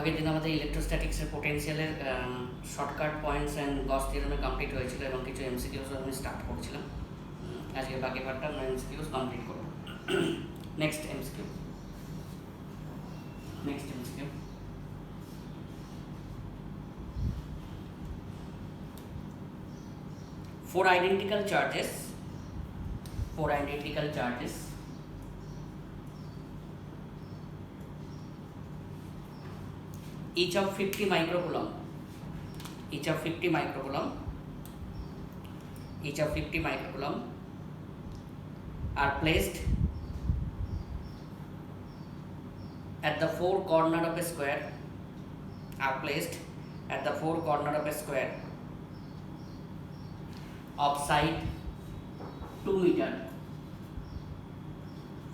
আগের দিন আমাদের ইলেকট্রোস্ট্যাটিক্সের পোটেনশিয়ালের শর্টকাট পয়েন্টস অ্যান্ড গস থিওরেমে কমপ্লিট হয়েছিল এবং কিছু এমসিকিউস আমি স্টার্ট করেছিলাম। আজকে বাকি পার্টটা আমরা এমসিকিউস কমপ্লিট করব। Next MCQ. Four identical charges each of 50 microcoulomb are placed at the four corner of a square of side 2 meter.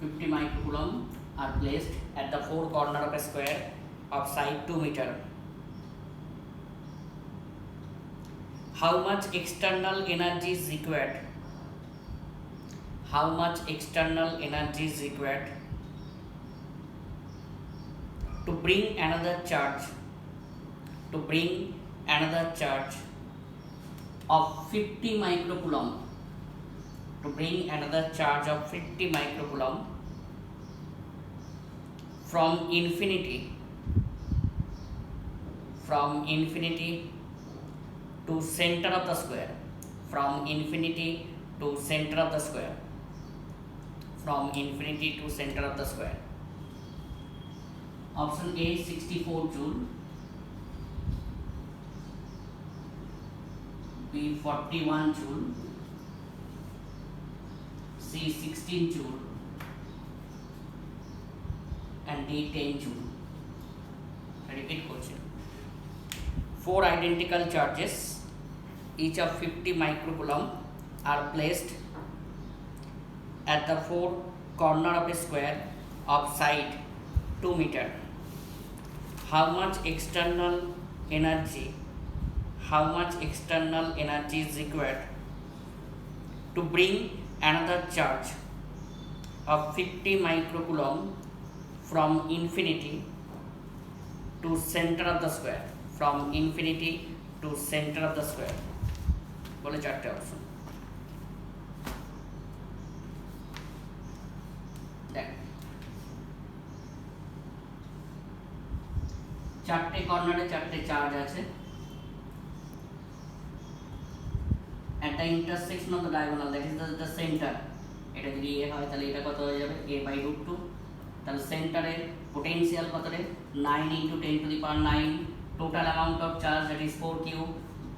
50 microcoulomb are placed at the four corner of a square of side 2 meter. How much external energy is required? To bring another charge of 50 microcoulomb from infinity to center of the square. Option A 64 joule, B 41 joule, C 16 joule, and D 10 joule. I repeat question. Four identical charges each of 50 microcoulomb are placed at the four corner of a square of side 2 meter. How much external energy is required to bring another charge of 50 microcoulomb from infinity to center of the square? বলে চারটে option. দেখ, চারটে কর্নারে চারটে charge আছে at the intersection of the diagonal, that is the center. এটা যদি a হয় তাহলে এটা কত হয়ে যাবে a/√2। তাহলে সেন্টারের পোটেনশিয়াল কত রে 9 × 10⁹। total amount of charge, that is 4q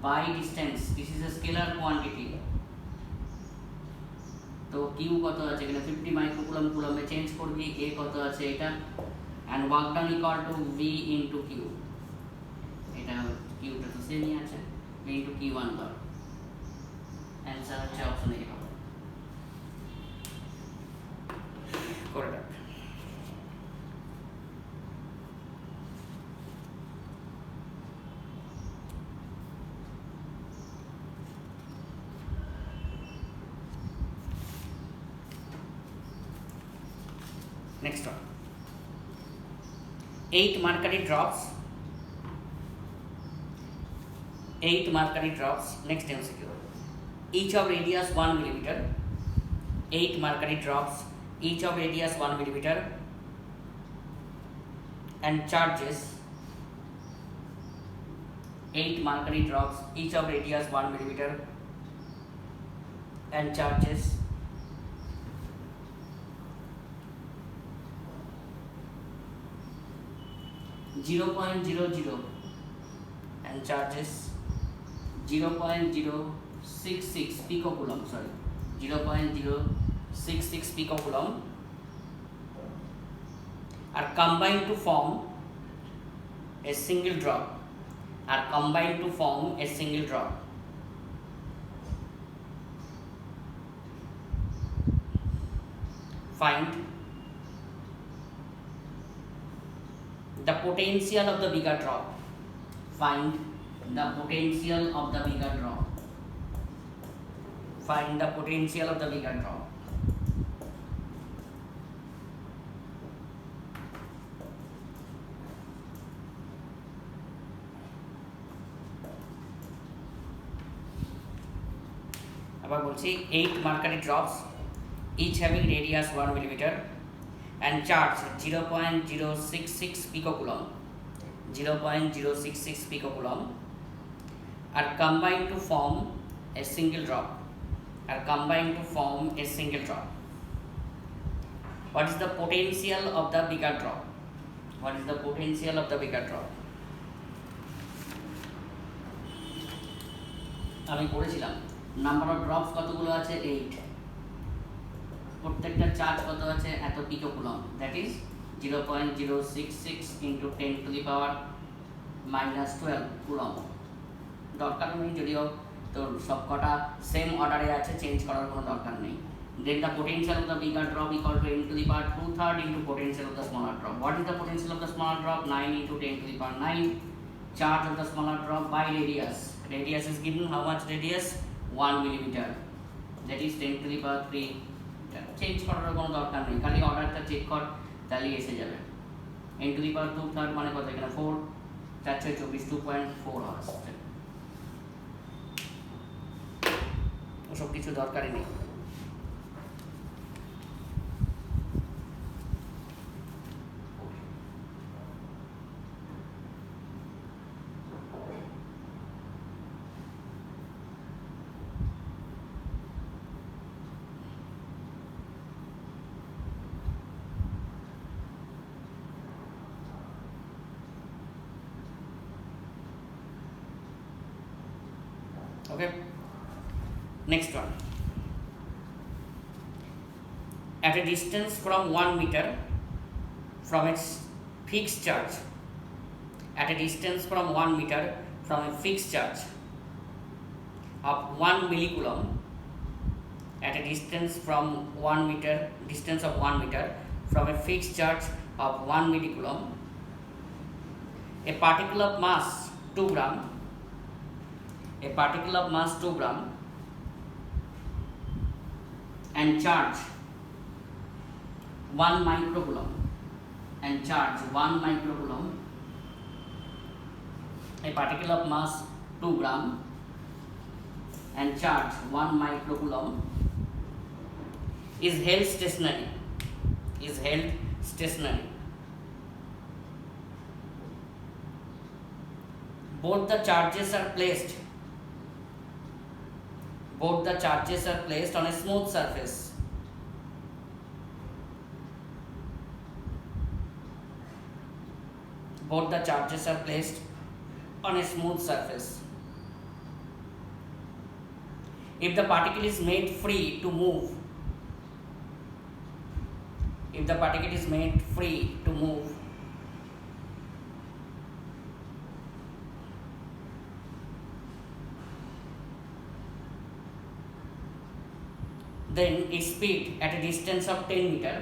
by distance, this is a scalar quantity. তো q কত আছে এখানে 50 মাইক্রোকুলম্ব, কুলম্বে চেঞ্জ করবি, a কত আছে এটা, and work done equal to v into q, এটা q টা তো সেমই আছে, v into q1 বার। অ্যানসার হচ্ছে অপশন এ হবে। করে রাখ। Next one. 8 mercury drops. Next MCQ. Each of radius 1 millimeter. 8 mercury drops, each of radius 1 millimeter, and charges. 8 mercury drops, each of radius 1 millimeter, and charges 0.00 and charges 0.066 picocoulomb, 0.066 picocoulomb are combined to form a single drop. Find the potential of the bigger drop. Find the potential of the bigger drop. আবার বলছি 8 mercury drops each having radius 1 millimeter and charge 0.066 picocoulomb 0.066 picocoulomb are combined to form a single drop. What is the potential of the bigger drop? আমি পড়েছিলাম number of drops কতগুলো আছে 8, প্রত্যেকটা charge কত আছে এত picocoulomb, that is 0.066 into 10 to the power -12 coulomb. দরকার নেই, যদিও তো সবকটা সেম অর্ডারে আছে, চেঞ্জ করার কোনো দরকার নেই। Then the potential of the bigger drop equal to 10 to the power 2/3 into potential of the smaller drop. What is the potential of the smaller drop? 9 into 10 to the power 9. Charge of the smaller drop by radius. Radius is given, how much radius? 1 millimeter. That is 10 to the power 3. Change করার কোনো দরকার নেই, খালি অর্ডারটা check কর তাহলেই এসে যাবে। 10 to the power 2/3 মানে কত? এখানে 4, 4 6 24, 2.4 আওয়ার্স। ওসব কিছু দরকারই নেই। Okay, next one. At a distance from 1 meter from its fixed charge, at a distance from 1 meter from a fixed charge of 1 millicoulomb, at a distance from 1 meter, distance of 1 meter from a fixed charge of 1 millicoulomb, a particle of mass 2 gram, a particle of mass 2 gram and charge 1 microcoulomb, and charge 1 microcoulomb, a particle of mass 2 gram and charge 1 microcoulomb is held stationary. Both the charges are placed on a smooth surface. Both the charges are placed on a smooth surface. If the particle is made free to move, then its speed at a distance of 10 meter,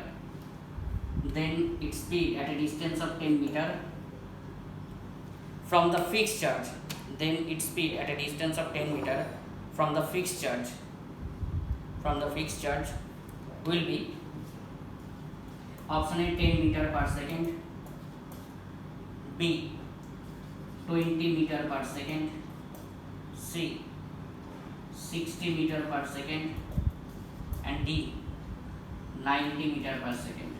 from the fixed charge, from the fixed charge will be option A 10 meter per second, B 20 meter per second, C 60 meter per second and D 90 meter per second.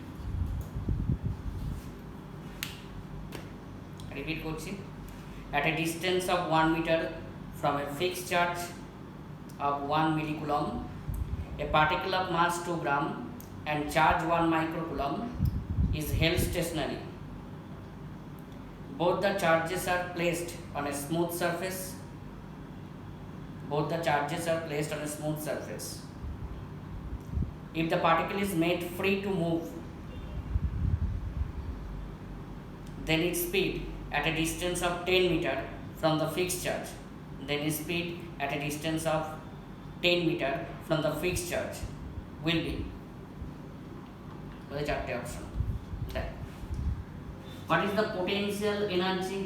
Repeat করছি, at a distance of 1 meter from a fixed charge of 1 millicoulomb, a particle of mass 2 gram and charge 1 microcoulomb is held stationary. Both the charges are placed on a smooth surface. If the particle is made free to move, then its speed at a distance of 10 meter from the fixed charge, will be, চারটে option. What is the potential energy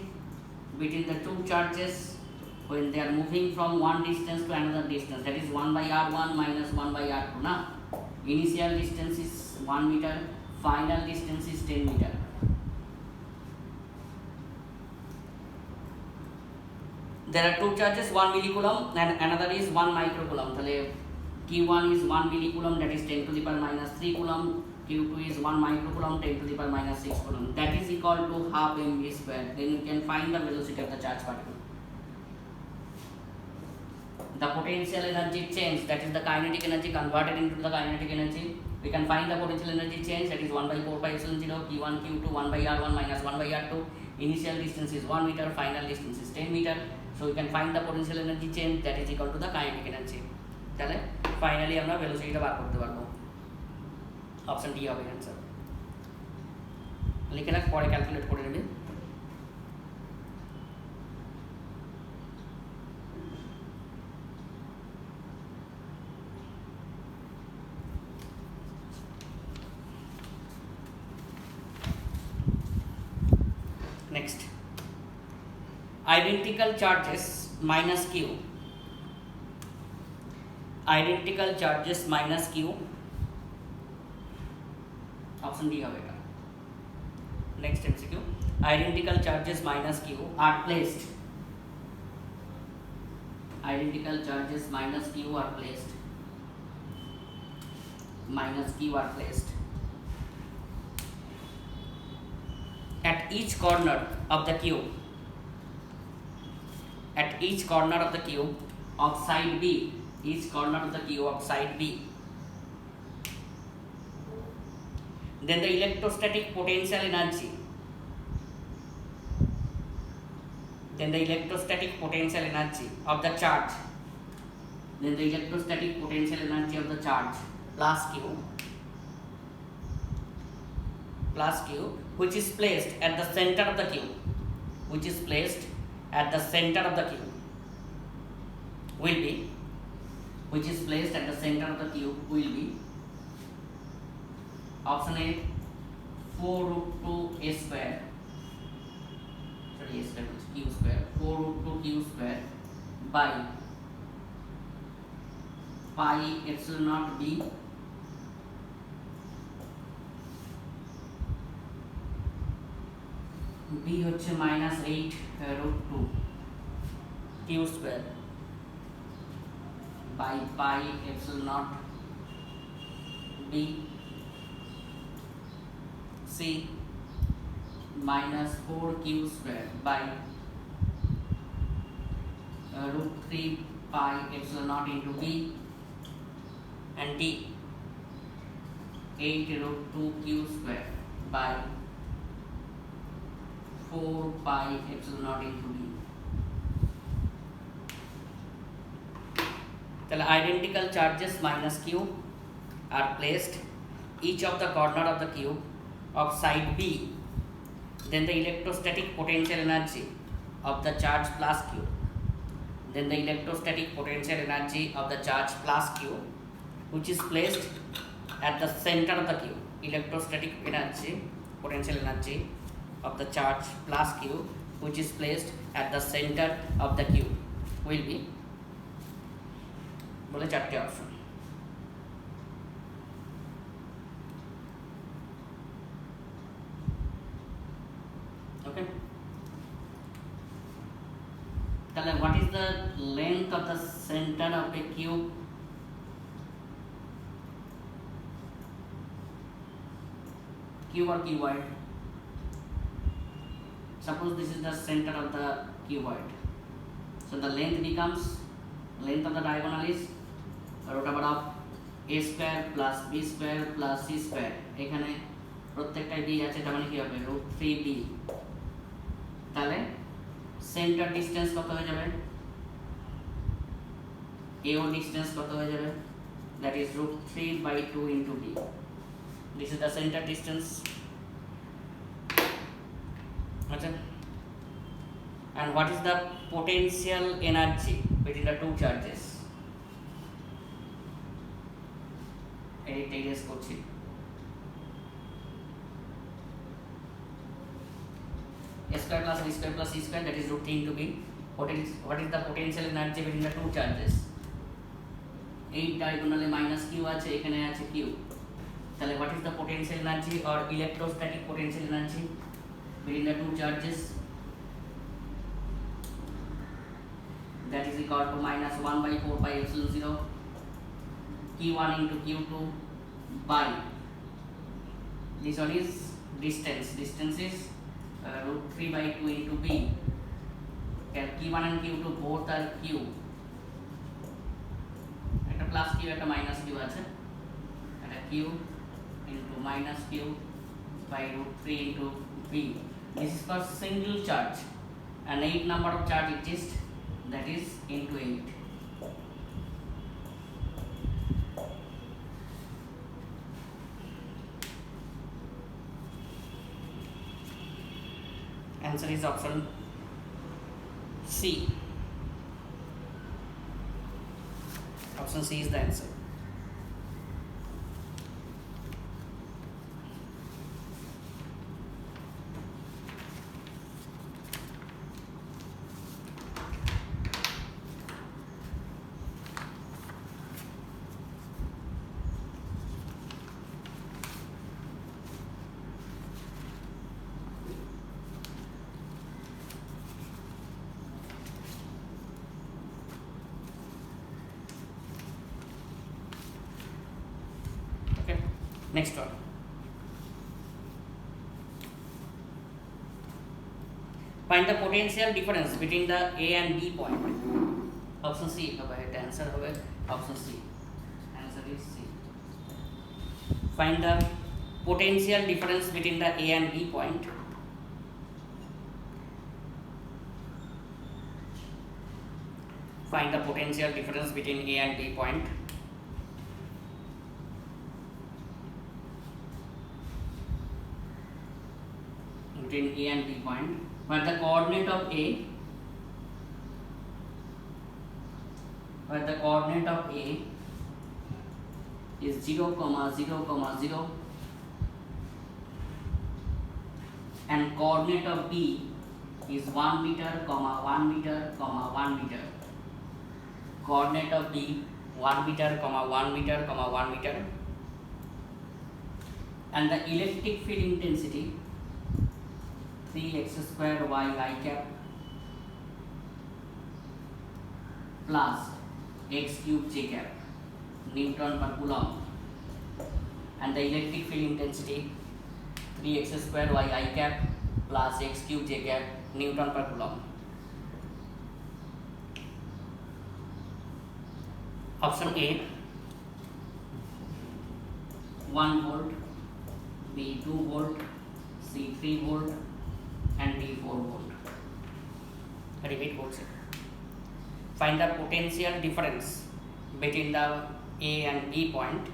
between the two charges when they are moving from one distance to another distance? That is 1 by r1 minus 1 by r2. Na? Initial distance is 1 meter, final distance is 10 meter. There are two charges, 1 millicoulomb and another is 1 microcoulomb. তাহলে Q1 is 1 millicoulomb, that is 10 to the power minus 3 coulomb. Q2 is 1 microcoulomb, 10 to the power minus 6 coulomb. That is equal to half mv square. Then you can find the velocity of the charge particle. The potential energy change, that is the kinetic energy converted into the kinetic energy. We can find the potential energy change, that is 1 by 4 pi epsilon 0 Q1 Q2 1 by R1 minus 1 by R2. Initial distance is 1 meter, final distance is 10 meter. So we can find the potential energy change, that is equal to the kinetic energy. তাহলে finally আমরা ভেলোসিটিটা বার করতে পারবো। Option D হবে answer. লিখে রাখ, পরে calculate করে নেবে। Next, identical charges minus q. Identical charges minus q. Option D হবে এটা। Next MCQ, identical charges minus q are placed. Identical charges minus q are placed. Minus q are placed at each corner of the cube. At each corner of the cube of side B. Each corner of the cube of side B. Then the electrostatic potential energy. Then the electrostatic potential energy of the charge. Then the electrostatic potential energy of the charge plus q. Plus q, which is placed at the center of the cube. Which is placed at the center of the cube. Will be. Which is placed at the center of the cube will be option A 4 root 2 a square, sorry a square q square, 4 root 2 q square by pi epsilon naught b b হচ্ছে minus 8 root 2 q square by pi epsilon naught b c minus 4 q square by root 3 pi epsilon naught into b and d 8 root 2 q square by 4 pi epsilon naught into b. The identical charges minus q are placed each of the corner of the cube of side B. Then the electrostatic potential energy of the charge plus q. Then the electrostatic potential energy of the charge plus q, which is placed at the center of the cube. Electrostatic energy, potential energy of the charge plus q, which is placed at the center of the cube, will be বলে চারটি option. ওকে, তাহলে what is the length of the center of a cube? Cube or cuboid? Suppose this is the center of the cuboid, so the length becomes, length of the diagonal is root over of a square plus b square plus c square. এখানে প্রত্যেকটাই b আছে, তার মানে কি হবে root 3b। তাহলে centre distance কত হয়ে যাবে, AO ডিসটেন্স কত হয়ে যাবে, that is root 3 by 2 into b. This is the center distance. আচ্ছা, and what is the potential energy between the two charges? এইটা ইরেজ করছি। a square plus b square plus c square, that is root 3 into b. What is the potential energy between the two charges? 8 diagonally minus q আছে, এখানে আছে q। তাহলে what is the potential energy or electrostatic potential energy between the two charges? That is equal to minus 1 by 4 pi epsilon 0 q1 into q2 by this one is distance is root 3 by 2 into b. q1 and q2 both are q, একটা plus q একটা minus q আছে, এটা q into minus q by root 3 into b. This is for single charge, and 8 number of charge exists, that is into 8. Answer is option C. Option C is the answer. Next one. Find the potential difference between the A and B point. Option C. The answer is option C. Answer is C. Find the potential difference between the A and B point. Find the potential difference between A and B point. Between A and B point, where the coordinate of A, is 0, 0, 0, and coordinate of B is 1 meter, 1 meter, 1 meter. Coordinate of B 1 meter, 1 meter, 1 meter, and the electric field intensity 3x square y I cap plus x cube j cap Newton per coulomb, and the electric field intensity 3x square y I cap plus x cube j cap Newton per coulomb. Option A 1 volt, B 2 volt, C 3 volt, and D 4 volt. Repeat question. Find the potential difference between the A and B point,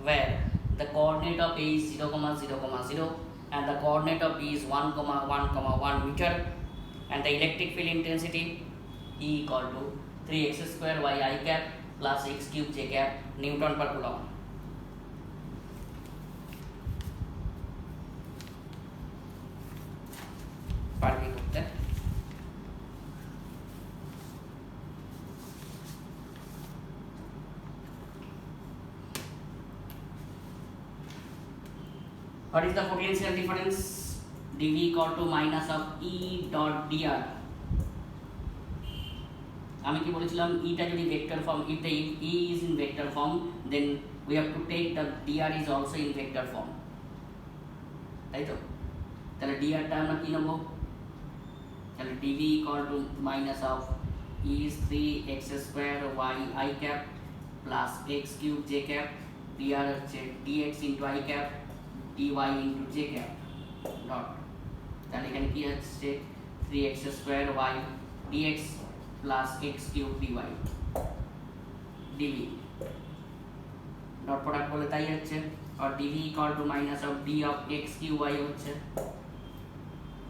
where the coordinate of A is 0, 0, 0, and the coordinate of B is 1, 1 meter, and the electric field intensity E equal to 3x square y I cap plus x cube j cap Newton per coulomb. পারবি করতে? What is the potential difference? dV equal to minus of E dot dr. আমি কি বলেছিলাম, এটা যদি vector form, if the E is in vector form, then we have to take the dr is also in vector form, তাই তো? তাহলে dr টা আমরা কি নেব? তাহলে dV equal to minus of E is 3x square y I cap plus x cube j cap, dr হচ্ছে dx into I cap dy into j cap dot, তাহলে এখানে কি হচ্ছে 3x square y dx plus x cube dy dv dot product বলে তাই হচ্ছে, আর dv equal to minus of d of x cube y হচ্ছে,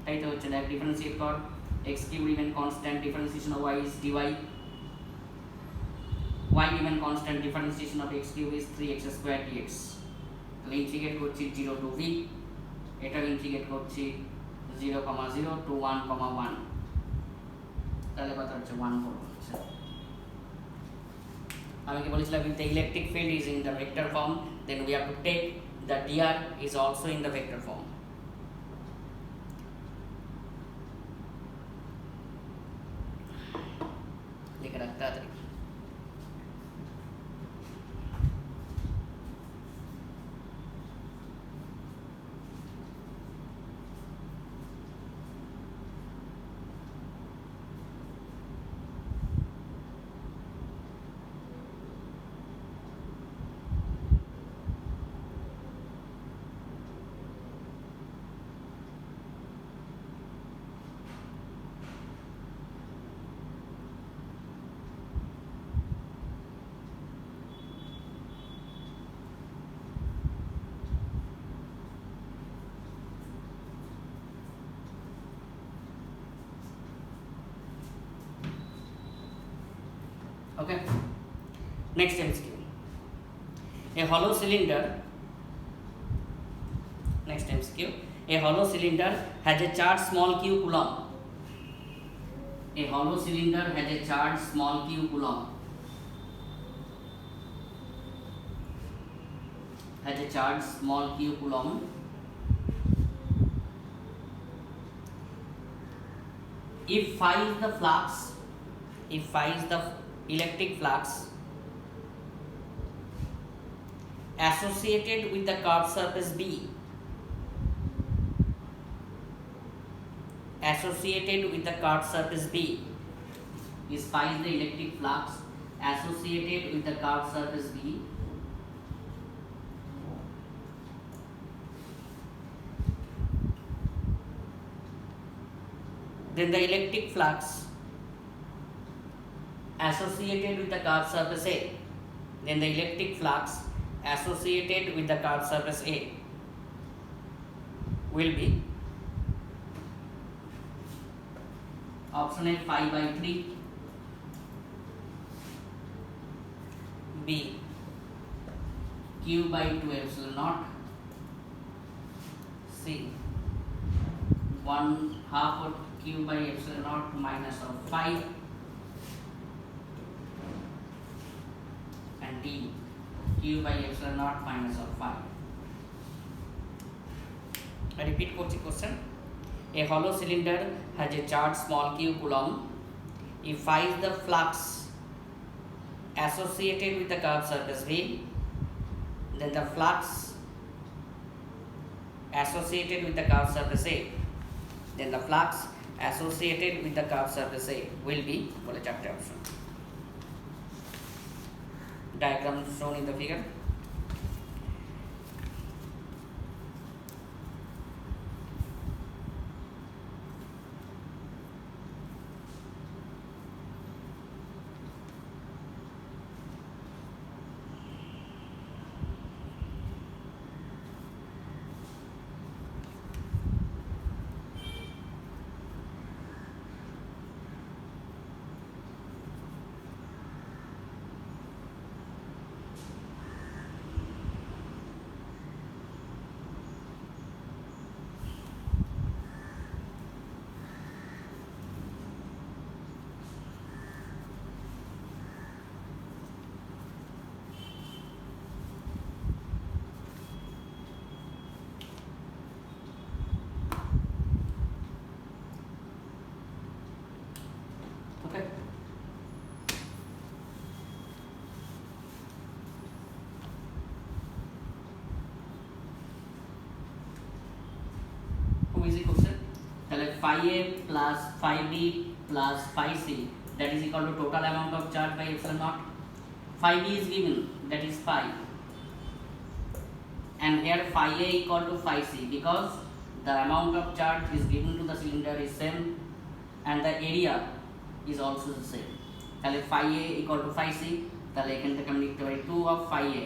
তাই তো হচ্ছে। দেখ ডিফারেন্সিয়েট কর, x cube remain constant, differentiation of y is dy, y remain constant, differentiation of x cube is 3x square dx। তাহলে integrate করছি 0 to v, এটা integrate করছি 0, 0 to 1, 1, তাহলে কত হচ্ছে 1 ভোল্ট হচ্ছে। আমি কি বলেছিলাম, if the electric field is in the vector form, then we have to take the dr is also in the vector form. লিখে রাখতে তাড়াতাড়ি। Okay. Next MCQ. A hollow cylinder. Next MCQ. A hollow cylinder has a charge small q coulomb. A hollow cylinder has a charge small q coulomb. Has a charge small q coulomb. If phi is the flux, if phi is the electric flux associated with the curved surface B, associated with the curved surface B, is phi is the electric flux associated with the curved surface B, then the electric flux associated with the curved surface A, then the electric flux associated with the curved surface A will be option A phi by 3, B q by 2 epsilon naught, C 1/2 of q by epsilon naught minus of phi, and D q by epsilon naught minus of phi. I repeat question. A hollow cylinder has a charge small q coulomb. If phi is the flux associated with the curved surface B, then the flux associated with the curved surface A, then the flux associated with the curved surface A will be chapter option. Diagram shown in the figure. Okay. How easy question? Like phi A plus phi B plus phi C, that is equal to total amount of charge by epsilon naught. Phi B is given, that is phi, and here phi A equal to phi C, because the amount of charge is given to the cylinder is same and the area is also the same. তাহলে phi A equal to phi C, তাহলে এখান থেকে আমি লিখতে পারি 2 of phi A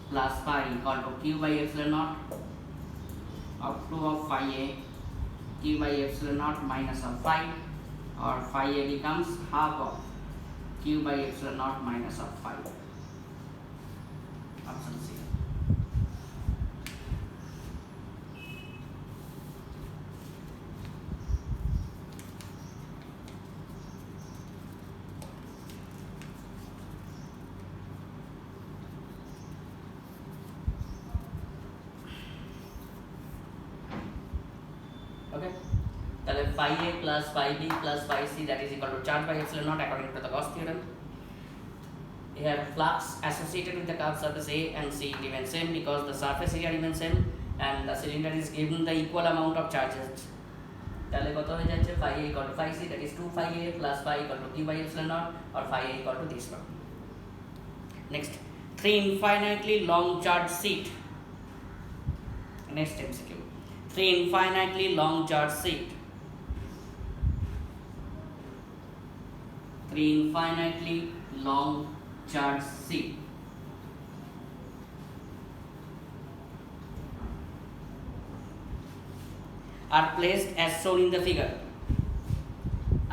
plus phi equal to q by epsilon naught of 2 of phi A q by epsilon naught minus of phi, or phi A becomes half of q by epsilon naught minus of phi. Option C. Okay, তাহলে phi A plus phi B plus phi C, that is equal to charge by epsilon naught according to the Gauss theorem. Here flux associated with the curved surface A and C remain same because the surface area remains same and the cylinder is given the equal amount of charges. তাহলে কত হয়ে যাচ্ছে phi A equal to phi C, that is 2 phi A plus phi equal to q by epsilon naught, or phi A equal to this one. Next, 3 infinitely long charge sheet. Next MCQ. 3 infinitely long charge sheet. 3 infinitely long charge sheet are placed as shown in the figure.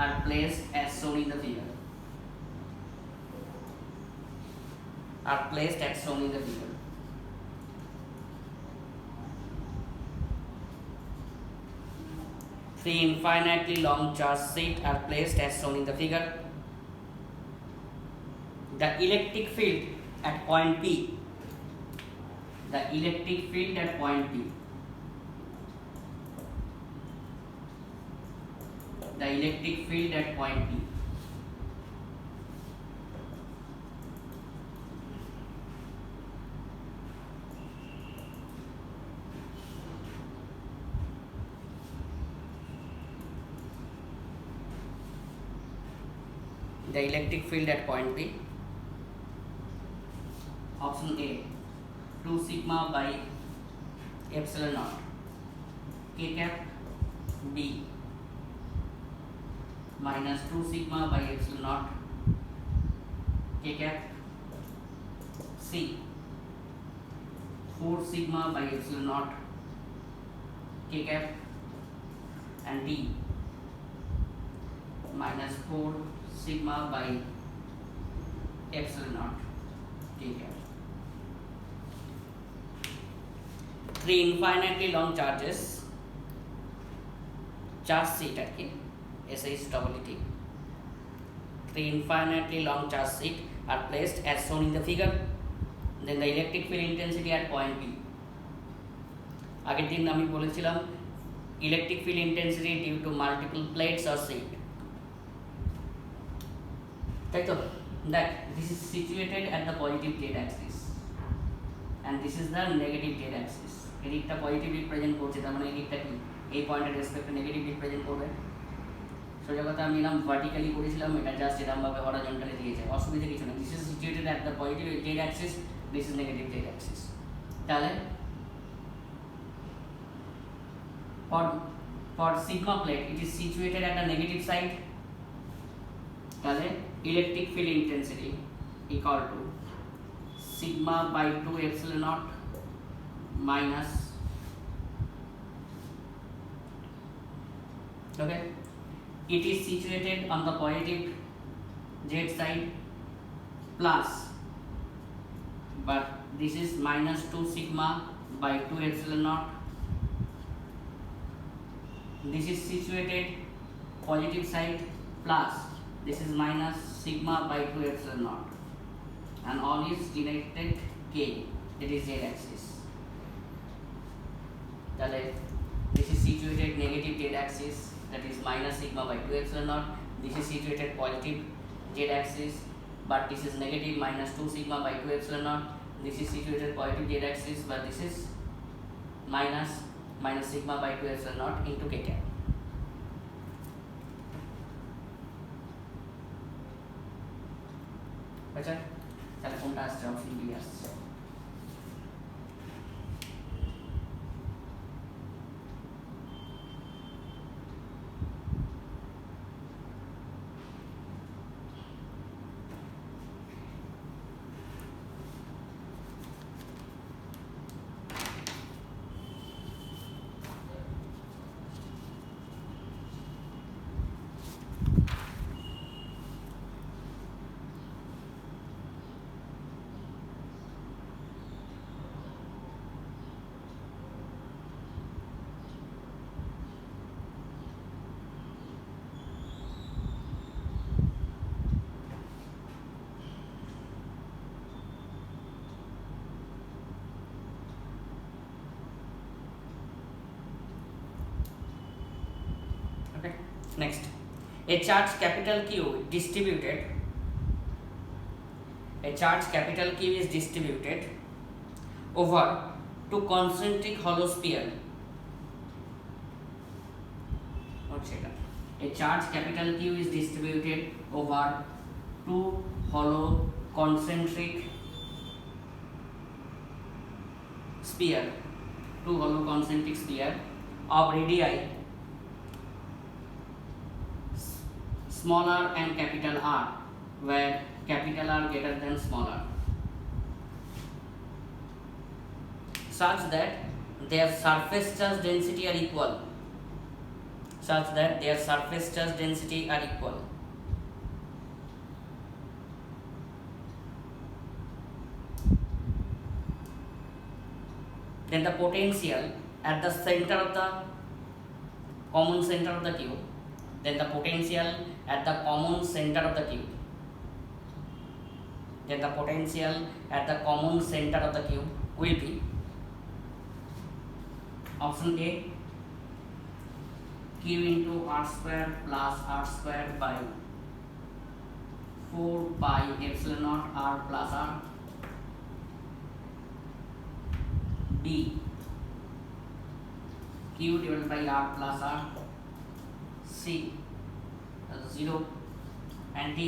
Are placed as shown in the figure. are placed as shown in the figure. Three infinitely long charge sheets are placed as shown in the figure. The electric field at point P, the electric field at point P, the electric field at point P the electric field at point P, option A, 2 sigma by epsilon naught k cap, B, minus 2 sigma by epsilon naught k cap, C, 4 sigma by epsilon naught k cap, and D, minus 4 sigma by epsilon naught k cap. Three infinitely long charges, charge sheet at K, SH three infinitely long charge sheet are placed as shown in the figure. Then the electric field intensity at point P. আগের দিন আমি বলেছিলাম electric field intensity due to multiple plates or sheet. তাই তো, that this is situated at the positive z axis and this is the negative z axis. এদিকটা positive represent করছে, তার মানে এদিকটা কি এই পয়েন্টের রেসপেক্টে নেগেটিভ রিপ্রেজেন্ট করবে। সোজা কথা আমি এরকম ভার্টিক্যালি করেছিলাম, এটা জাস্ট এরকমভাবে হরাইজন্টালি দিয়েছে, অসুবিধা কিছু নেই। This is situated at the positive Z Axis, this is negative Z Axis. তাহলে for sigma plate it is situated at the negative side, তাহলে electric field intensity equal to sigma by 2 epsilon naught minus, okay, it is situated on the positive z side plus, but this is minus 2 sigma by 2 epsilon naught. This is situated positive side plus, this is minus sigma by 2 epsilon naught, and all is directed k, it is z axis. This is situated negative z axis, that is minus sigma by 2 epsilon naught. This is situated positive z axis, but this is negative minus 2 sigma by 2 epsilon naught. This is situated positive z axis, but this is minus sigma by 2 epsilon naught into k cap. আচ্ছা, তাহলে কোনটা আসছে? Option B আসছে। Okay, next, a charge capital Q distributed, a charge capital Q is distributed over two concentric hollow sphere. A charge capital Q is distributed over two hollow concentric sphere, of radii smaller and capital R, where capital R greater than small r, such that their surface charge density are equal, then the potential at the center of the common center of the cube, then the potential at the common center of the cube, then the potential at the common center of the cube will be option A, q into r square plus r square by 4 pi epsilon naught r plus r, B, q divided by r plus r, C 0, and D,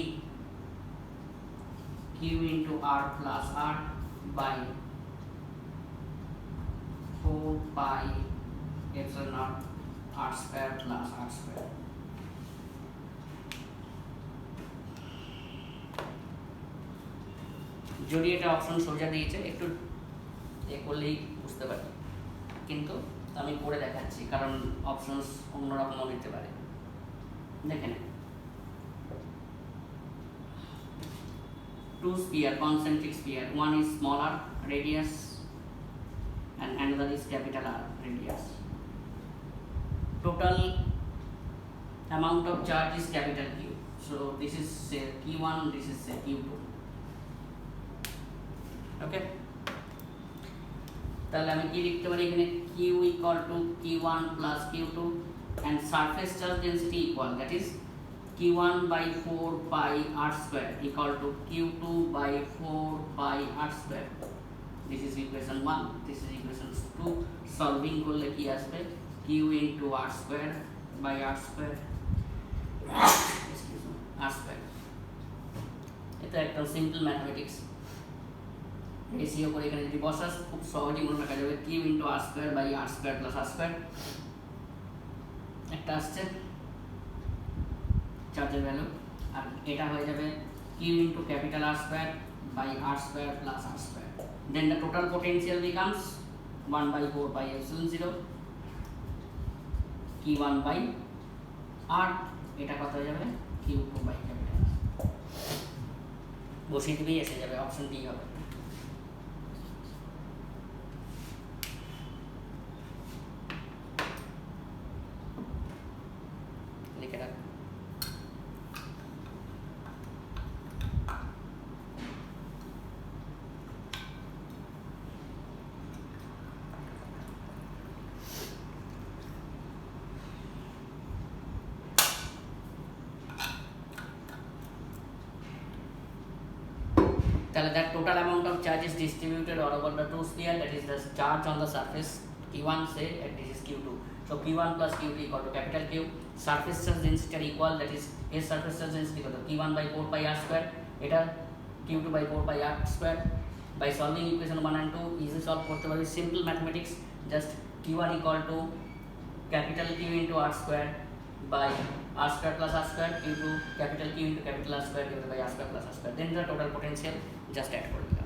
q into r plus r by 4 pi epsilon naught r square plus r square. যদি এটা option সোজা দিয়েছে একটু এ করলেই বুঝতে পারি, কিন্তু আমি করে দেখাচ্ছি কারণ অপশনস অন্যরকমও দিতে পারে। দেখেন, two sphere, concentric sphere, one is smaller radius and another is capital R radius. Total amount of charge is capital Q. So this is say Q1, this is say Q2. Okay, তাহলে আমি কি লিখতে পারি এখানে Q equal to Q1 plus Q2 and surface charge density equal, that is Q1 by 4 pi r square equal to Q2 by 4 pi r square. This is equation 1, this is equation 2. Solving করলে কি আসবে Q into r square by r square, excuse me, r square. এটা একটা simple mathematics, ratio করে এখানে যদি বসাস খুব সহজেই মনে রাখা যাবে Q into r square by r square plus r square একটা আসছে চার্জের ভ্যালু, আর এটা হয়ে যাবে Q into capital R square by r square plus r square. Then the total potential becomes 1 by 4 pi epsilon 0 Q1 by r, এটা কত হয়ে যাবে Q2 by capital R, বসিয়ে দিবেই এসে যাবে, অপশন ডি হবে। লিখে রাখ। The total amount of charge is distributed all over the two sphere, that is the charge on the surface Q1 say and this is Q2. So Q1 plus Q2 equal to capital Q. Surface charge density are equal, that is A surface charge density equal to Q1 by 4 pi r square, এটা Q2 by 4 pi r square. By solving equation 1 and 2 easy solve করতে পারবে, simple mathematics, just Q1 equal to capital Q into r square by r square plus r square, Q2 capital Q into capital R square divided by r square plus r square, then the total potential just add করে দিলাম।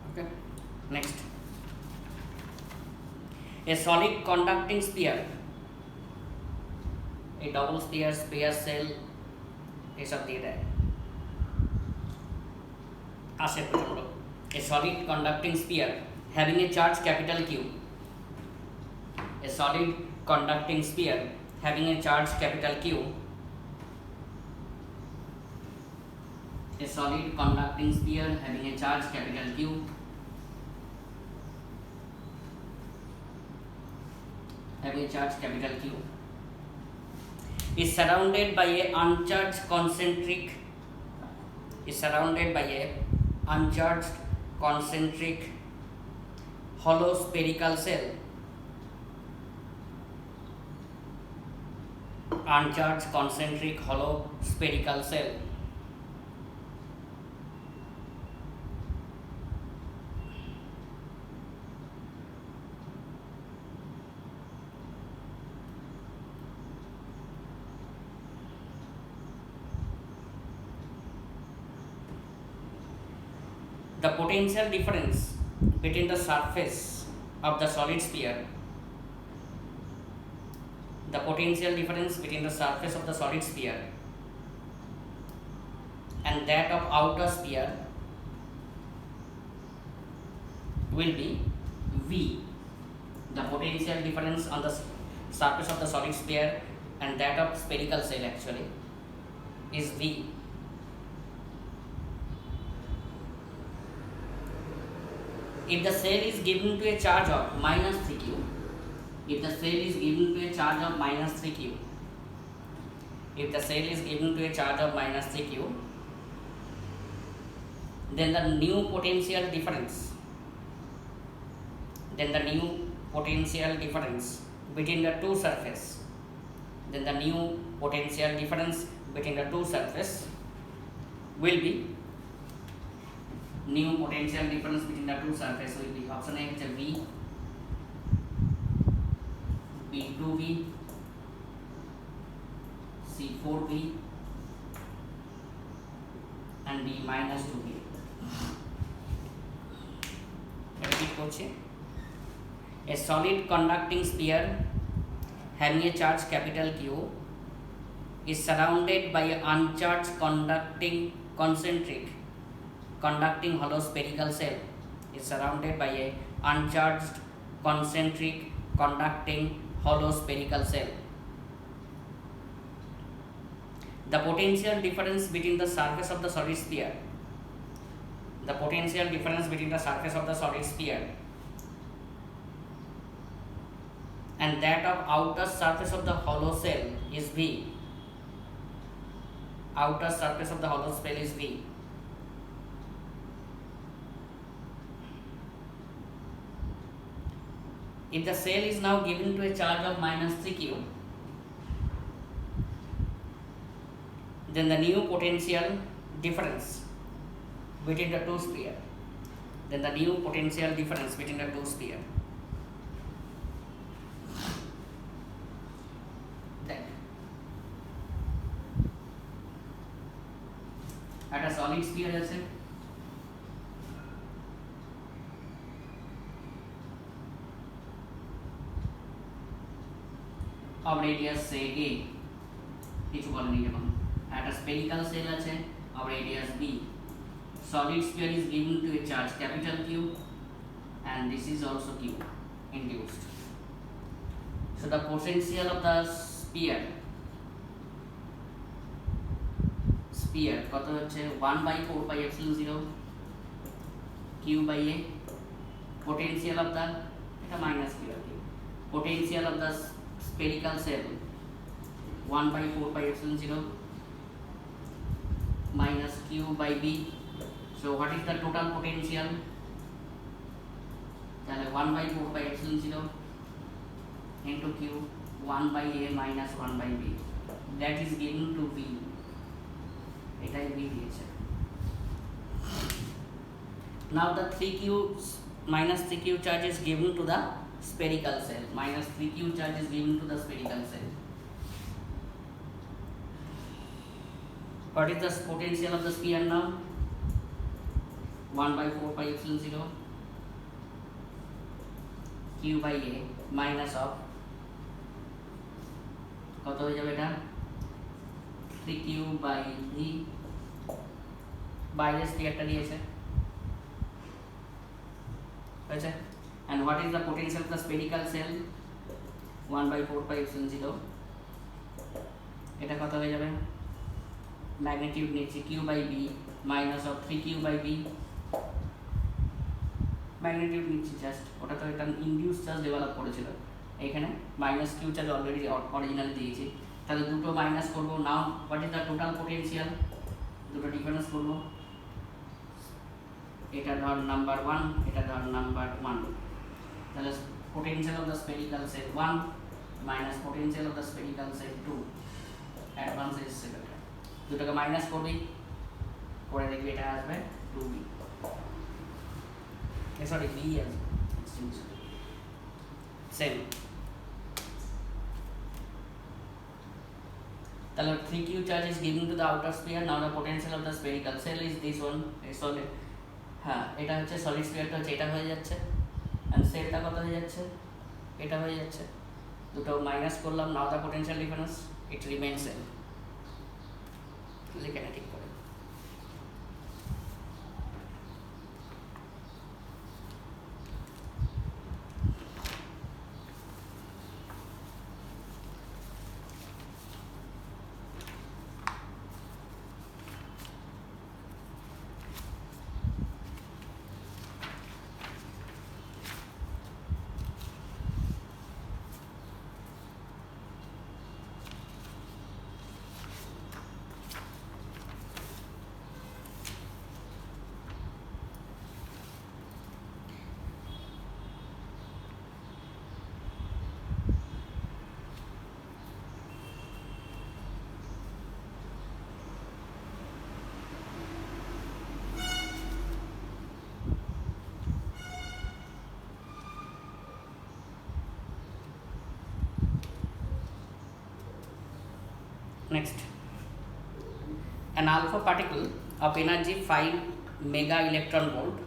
Okay. Next, a solid conducting sphere, a double sphere, sphere cell, এসব দিয়ে দেয় আসে প্রচন্ড। A solid conducting sphere having a charge capital Q, a solid conducting sphere having a charge capital Q, a solid conducting sphere having a charge capital Q having a charge capital Q is surrounded by a uncharged concentric hollow spherical cell, uncharged concentric hollow spherical cell, the potential difference between the surface of the solid sphere, the potential difference between the surface of the solid sphere and that of outer sphere will be V. The potential difference on the surface of the solid sphere and that of spherical cell actually is V. If the cell is given to a charge of minus 3q, if the cell is given to a charge of minus 3q, if the cell is given to a charge of minus 3q, then the new potential difference, then the new potential difference between the two surface, then the new potential difference between the two surface will be, new potential difference between the two surface will be option A is V, B2V, C4V and B minus 2V. Repeat করছি, a solid conducting sphere having a charge capital Q is surrounded by an uncharged conducting hollow spherical cell, is surrounded by a uncharged concentric conducting hollow spherical cell. The potential difference between the surface of the solid sphere, the potential difference between the surface of the solid sphere and that of outer surface of the hollow cell is V. Outer surface of the hollow cell is V. If the cell is now given to a charge of minus 3q, then the new potential difference between the two sphere, then the new potential difference between the two sphere, then at a solid sphere আছে of radius say a, কিছু বলেনি যখন at a spherical cell আছে of radius b, solid sphere is given to a charge capital Q and this is also Q induced. So the potential of the sphere কত হচ্ছে 1/4 pi epsilon 0 Q by A, potential of the এটা minus Q আর কি, potential of the spherical cell 1/4 pi epsilon 0 minus Q by B. So what is the total potential? তাহলে 1/4 pi epsilon 0 into Q 1 by A minus 1 by B, that is given to V. এটাই V দিয়েছে। Now the 3Q minus 3Q charge is given to the spherical cell, minus 3Q charge is given to the spherical cell. What is the potential of the sphere now? 1/4 pi epsilon 0 Q by A minus of কত হয়ে যাবে এটা 3Q by V, বাইরে স্ফিয়ারটা দিয়েছে আচ্ছা, and what is the potential of the spherical cell? 1/4 pi epsilon 0, এটা কত হয়ে যাবে ম্যাগনিটিউড নিচ্ছি Q by B minus of 3Q by B, magnitude নিচ্ছি জাস্ট, ওটা তো এটা ইনডিউস চার্জ ডেভেলপ করেছিল, এখানে minus Q charge already originally দিয়েছি, তাহলে দুটো মাইনাস করব। Now what is the total potential, দুটো ডিফারেন্স করব, এটা ধর নাম্বার 1, এটা ধর নাম্বার 1, তাহলে potential of the spherical cell 1 minus potential of the spherical cell 2, advance এসেছে, দুটোকে মাইনাস করবি, করে দেখবি এটা আসবে 2b, সরি b আসবে সেম। তাহলে 3Q charge is given to the outer sphere. Now the potential of the spherical cell is this one, a solid হ্যাঁ এটা হচ্ছে সলিড স্পিয়ারটা হচ্ছে এটা হয়ে যাচ্ছে, অ্যান্ড সেলটা কত হয়ে যাচ্ছে, এটা হয়ে যাচ্ছে, দুটো মাইনাস করলাম, now the potential difference it remain same. লিখে না ঠিক করে। Next, an alpha particle of energy 5 mega electron volt,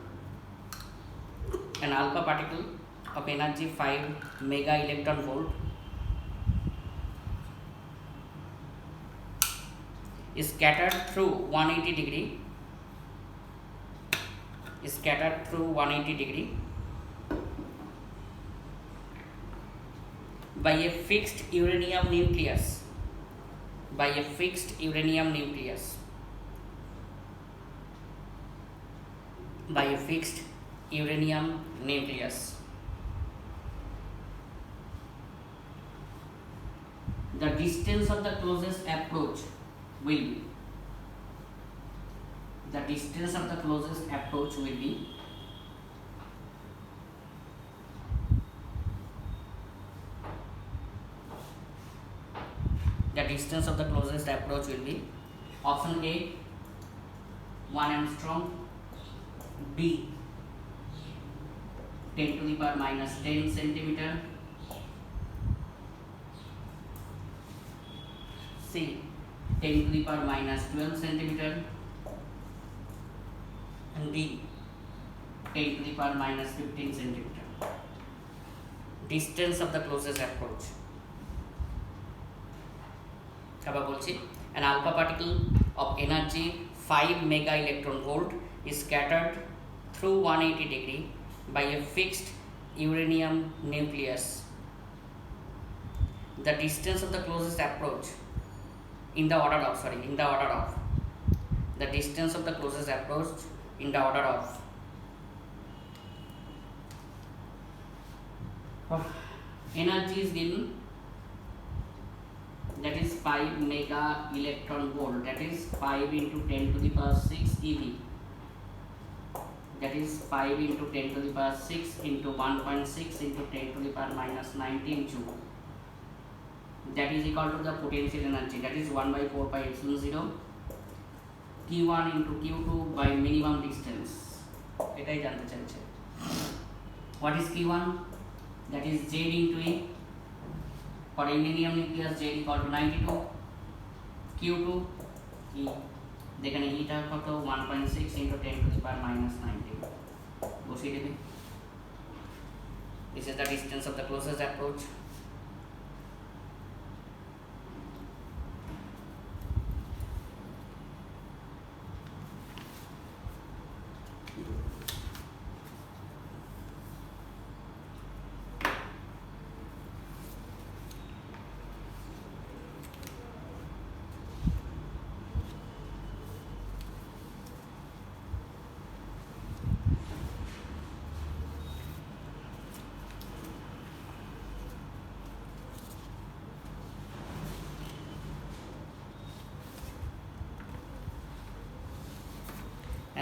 an alpha particle of energy 5 mega electron volt is scattered through 180 degree, is scattered through 180 degree by a fixed uranium nucleus, by a fixed uranium nucleus, by a fixed uranium nucleus. The distance of the closest approach will be, the distance of the closest approach will be the distance of the closest approach will be option A 1 angstrom, B 10 to the power minus 10 centimeter, C 10 to the power minus 12 centimeter, and D 10 to the power minus 15 centimeter. Distance of the closest approach. আবার বলছি, an alpha particle of energy 5 mega electron volt is scattered through 180 degree by a fixed uranium nucleus. The distance of the closest approach in the order of, the distance of the closest approach in the order of energy is given, that is 5 mega electron volt, that is 5 into 10 to the power 6 eV, that is 5 into 10 to the power 6 into 1.6 into 10 to the power minus 19 joule, that is equal to the potential energy, that is 1 by 4 pi epsilon 0 Q1 into Q2 by minimum distance. এটাই জানতে চাইছে। What is Q1? That is Z into E. For uranium nucleus Z equal to 92, Q2 E, যেখানে Eটা কত 1.6 into 10 to the power minus 19 বসিয়ে দেবে। This is the distance of the closest approach.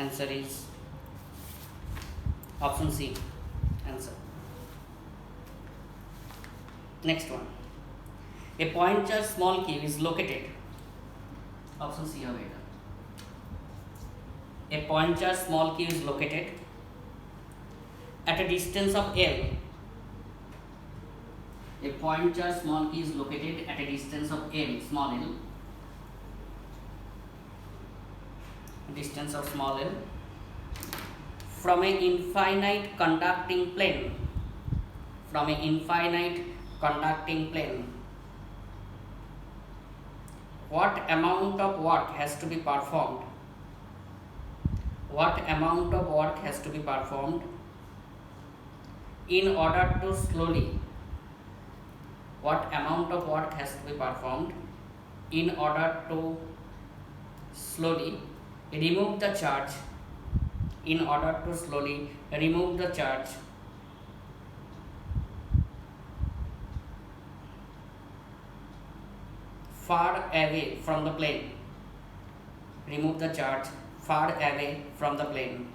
Answer is option C. Answer. Next one. A point charge small q is located. Option C হবে এটা। A point charge small q is located at a distance of L. A point charge small q is located at a distance of L, small l. Distance of small l from a infinite conducting plane, from a infinite conducting plane, what amount of work has to be performed, what amount of work has to be performed in order to slowly, what amount of work has to be performed in order to slowly remove the charge, in order to slowly remove the charge far away from the plane, remove the charge far away from the plane.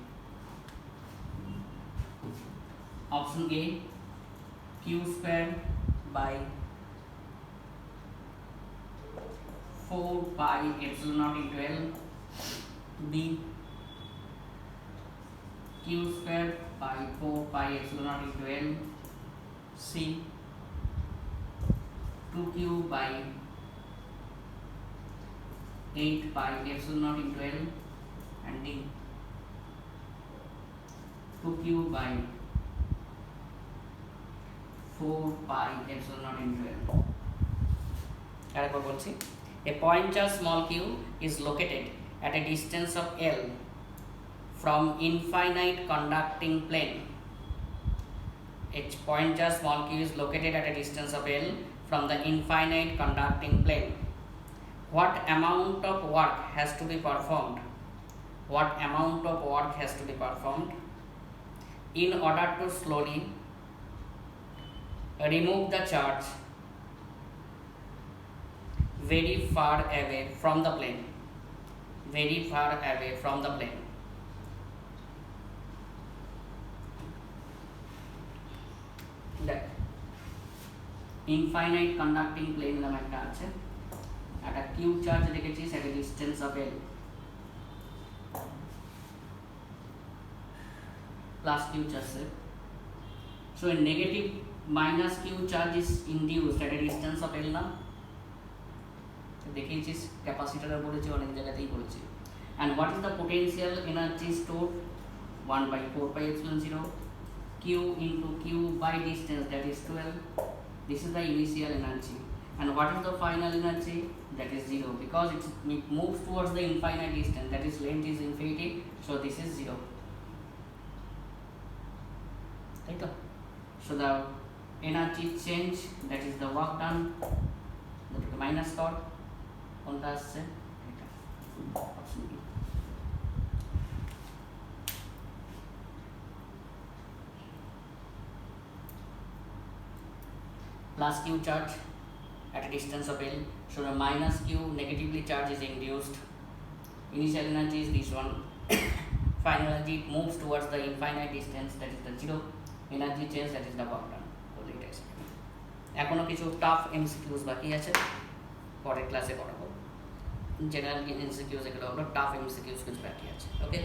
Option A, q square by 4 pi epsilon naught into L. B, q square by 4 pi epsilon naught into L. C, 2q by 8 pi epsilon naught into L. And D, 2q by 4 pi epsilon naught into L. আরেকবার বলছি, a point charge small q is located at a distance of L from infinite conducting plane. A point charge small q is located at a distance of L from the infinite conducting plane. What amount of work has to be performed? What amount of work has to be performed in order to slowly remove the charge very far away from the plane, very far away from the plane. দেখ infinite conducting plane নামে একটা আছে, একটা Q charge রেখেছিস at a distance of L plus q charge. So a negative minus q charge is induced at a distance of L না, দেখিয়েছিস ক্যাপাসিটরে বলেছি, অনেক জায়গাতেই বলেছি। and what is the potential energy stored? 1 by 4 pi epsilon 0 q into q by distance, that is 12. This is the initial energy. And what is the final energy? That is 0, because it moves towards the infinite distance, that is length is infinity, so this is 0. Right? So the energy change, that is the work done, that is minus dot কোনটা আসছে এটা, option B. plus q charge at a distance of L, so the minus q negatively charge is induced. Initial energy is this one. Final energy moves towards the infinite distance, that is the 0. Energy change, that is the work done. এখনো কিছু tough MCQs বাকি আছে, পরের ক্লাসে করাবো। General MCQs এগুলো হলো, tough MCQs কিছু বাকি আছে। ওকে।